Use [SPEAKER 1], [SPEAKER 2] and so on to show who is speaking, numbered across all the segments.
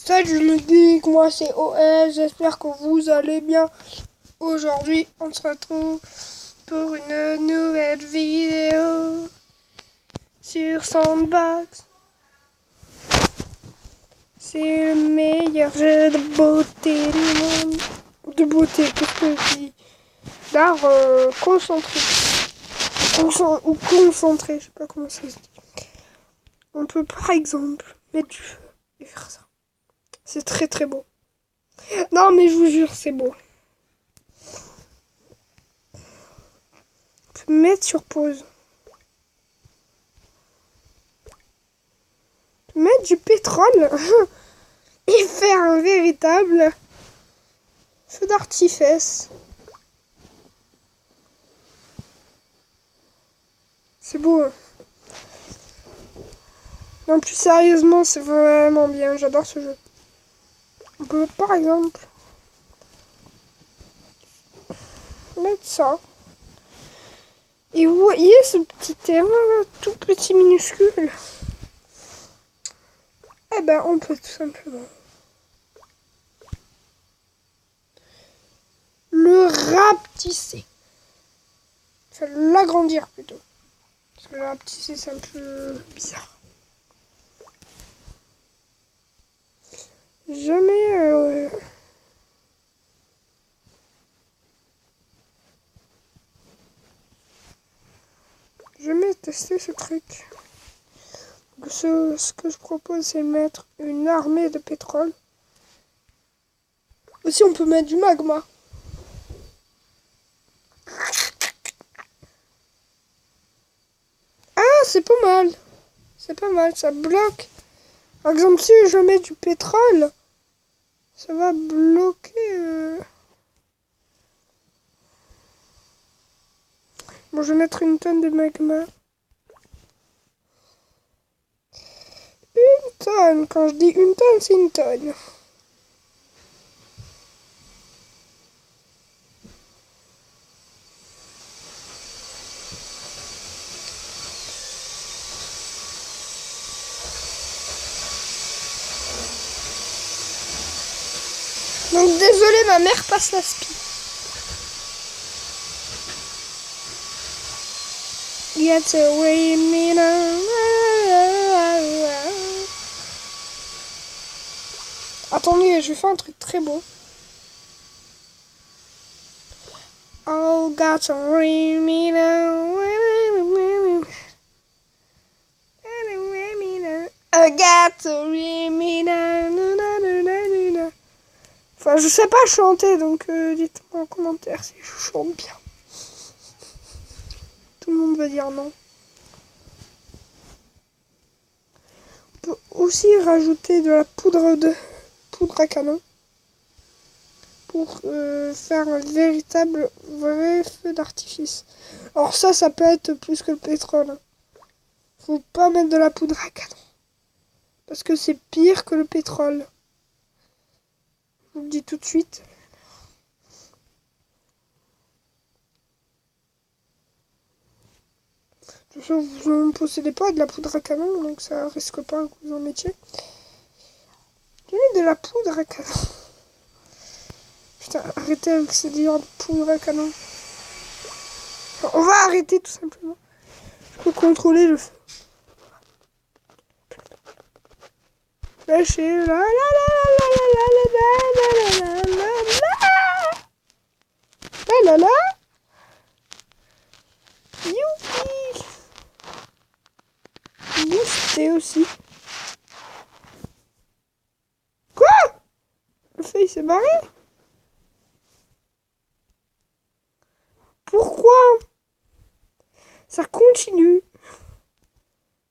[SPEAKER 1] Salut le geek, moi c'est OS, j'espère que vous allez bien. Aujourd'hui, on se retrouve pour une nouvelle vidéo sur Sandbox. C'est le meilleur jeu de beauté du monde. De beauté, qu'est-ce que je dis? D'art concentré. Ou concentré, je sais pas comment ça se dit. On peut par exemple mettre du feu et faire ça. C'est très très beau. Non mais je vous jure, c'est beau. On peut mettre sur pause. On peut mettre du pétrole et faire un véritable feu d'artifice. C'est beau. Hein. Non, plus sérieusement, c'est vraiment bien. J'adore ce jeu. On peut par exemple mettre ça. Et vous voyez ce petit terrain là, tout petit minuscule. Eh ben, on peut tout simplement le rapetisser. Enfin, l'agrandir plutôt. Parce que le rapetisser, c'est un peu bizarre. Jamais testé ce truc. Donc, ce que je propose, c'est mettre une armée de pétrole. Aussi, on peut mettre du magma. Ah, c'est pas mal. C'est pas mal, ça bloque. Par exemple, si je mets du pétrole, ça va bloquer. Bon, je vais mettre une tonne de magma. Une tonne. Quand je dis une tonne, c'est une tonne. Donc désolé, ma mère passe la spi. Get away, Mina. Attendez, je vais faire un truc très beau. Oh, got away, Mina. I got away, Mina. Enfin, je sais pas chanter, donc dites-moi en commentaire si je chante bien. Tout le monde va dire non. On peut aussi rajouter de la poudre à canon pour faire un véritable vrai feu d'artifice. Alors ça peut être plus que le pétrole. Hein. Faut pas mettre de la poudre à canon. Parce que c'est pire que le pétrole. Je vous le dis tout de suite. De toute façon, vous ne possédez pas de la poudre à canon, donc ça risque pas que vous en mettiez. J'ai mis de la poudre à canon. Putain, arrêtez avec ces délires de poudre à canon. Enfin, on va arrêter tout simplement. Je peux contrôler le feu. Lâchez, la la la la. Youpi. Booster aussi. Quoi? Le feu il s'est barré? Pourquoi? Ça continue.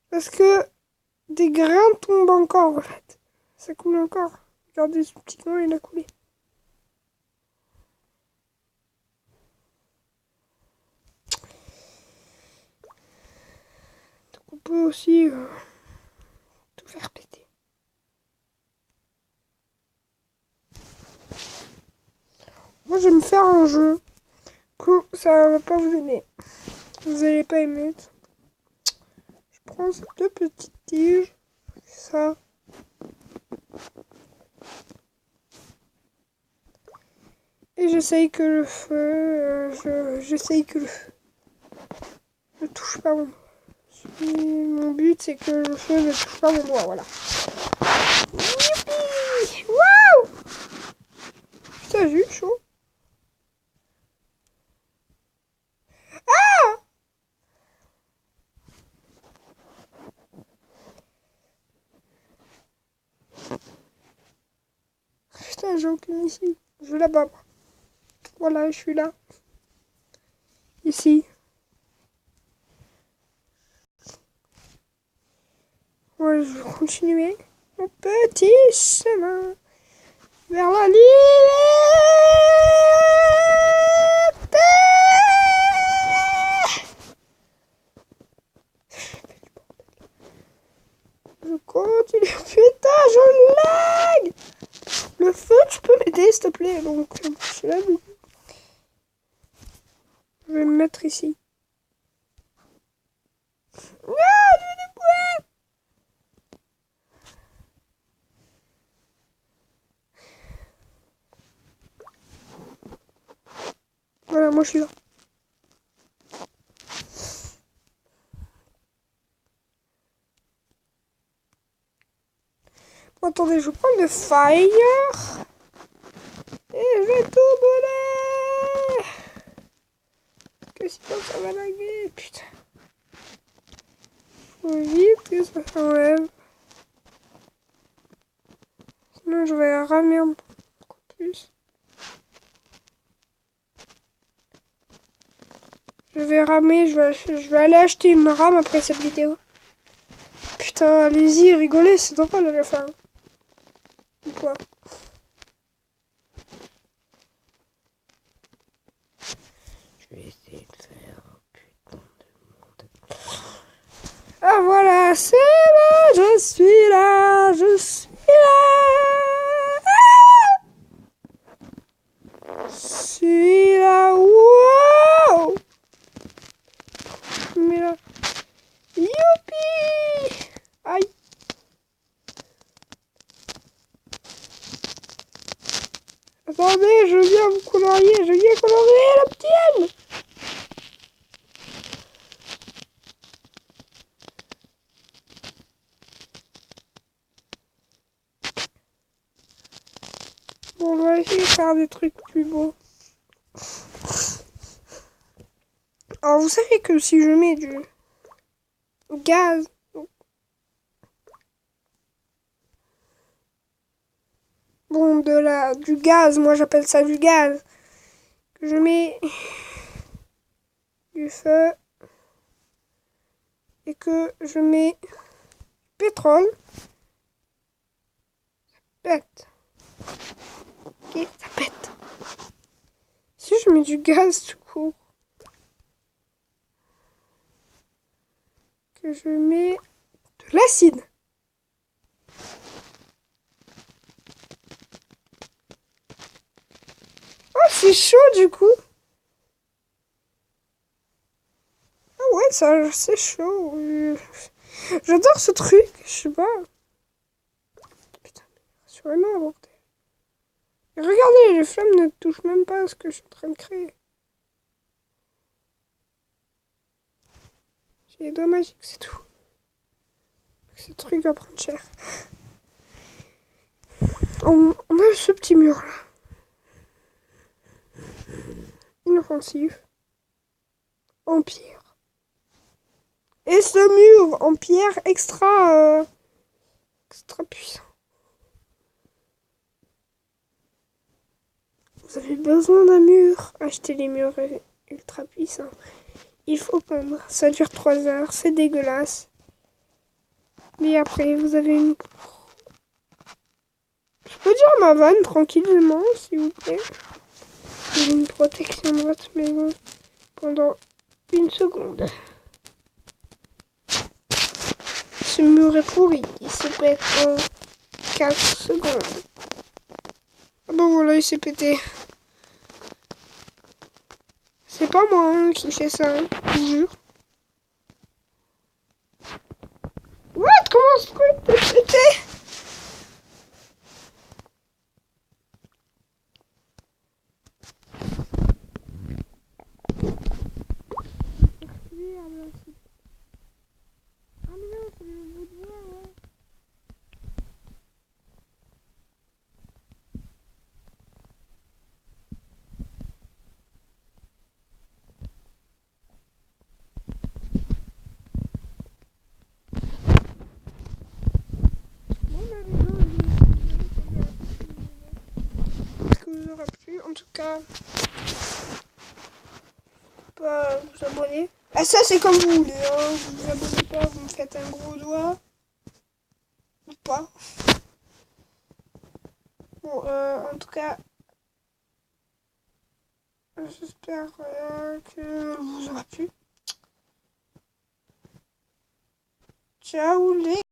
[SPEAKER 1] Parce que des grains tombent encore en fait. Ça coule encore. Regardez ce petit coin, il a coulé. Donc on peut aussi tout faire péter. Moi je vais me faire un jeu que ça va pas vous aimer. Vous allez pas aimer. Je prends ces deux petites tiges. Ça. j'essaye que le feu... j'essaye que le feu ne touche pas mon doigt. Mon but, c'est que le feu ne touche pas mon doigt, voilà. Youpi! Waouh! Putain, j'ai eu chaud. Ah! Putain, j'ai aucune ici. Je vais là-bas. Voilà, je suis là. Ici. Ouais, je vais continuer mon petit chemin vers la liberté. Je continue. Putain, je lag. Le feu, tu peux m'aider, s'il te plaît. Donc, je suis là. Je vais me mettre ici. Voilà, moi je suis là. Bon, attendez, je vais prendre le fire. Et je vais tout brûler. Parce que sinon ça va laguer. Putain. Faut vite que ça s'enlève. Sinon je vais ramer encore plus. Je vais ramer, je vais aller acheter une rame après cette vidéo. Putain, allez-y, rigolez, c'est drôle à la fin. Ou quoi? Je vais essayer de faire un putain de monde. Ah voilà, c'est bon, je suis là, je suis là. Je suis là, wow. Mais là, youpi. Aïe. Attendez, je viens vous colorier, je viens colorier la tienne. Bon, on va essayer de faire des trucs plus beaux. Alors, vous savez que si je mets du gaz, bon, du gaz, moi j'appelle ça du gaz, que je mets du feu et que je mets du pétrole, ça pète. Ok, ça pète. Si je mets du gaz tout court, que je mets de l'acide. Oh, c'est chaud du coup. Ah ouais, ça, c'est chaud. J'adore ce truc, je sais pas. Putain, rassurez-moi, bordel. Et regardez, les flammes ne touchent même pas à ce que je suis en train de créer. J'ai les doigts magiques, c'est tout. Ce truc va prendre cher. On a ce petit mur là. Inoffensif. En pierre. Et ce mur en pierre extra puissant. Vous avez besoin d'un mur. Achetez les murs ultra puissants. Il faut peindre. Ça dure 3 heures. C'est dégueulasse. Mais après, vous avez une... Je peux dire ma vanne tranquillement, s'il vous plaît. J'ai une protection de votre maison pendant 1 seconde. Ce mur est pourri. Il se pète en 4 secondes. Ah bah voilà, il s'est pété. C'est pas moi hein, qui fais ça, hein, je vous jure. What? Comment ce truc peut péter? pas. Pas vous abonner. Ah, ça, c'est comme vous voulez. Hein. Vous vous abonnez pas, vous me faites un gros doigt. Ou pas. Bon, en tout cas, j'espère que vous aura plu. Ciao les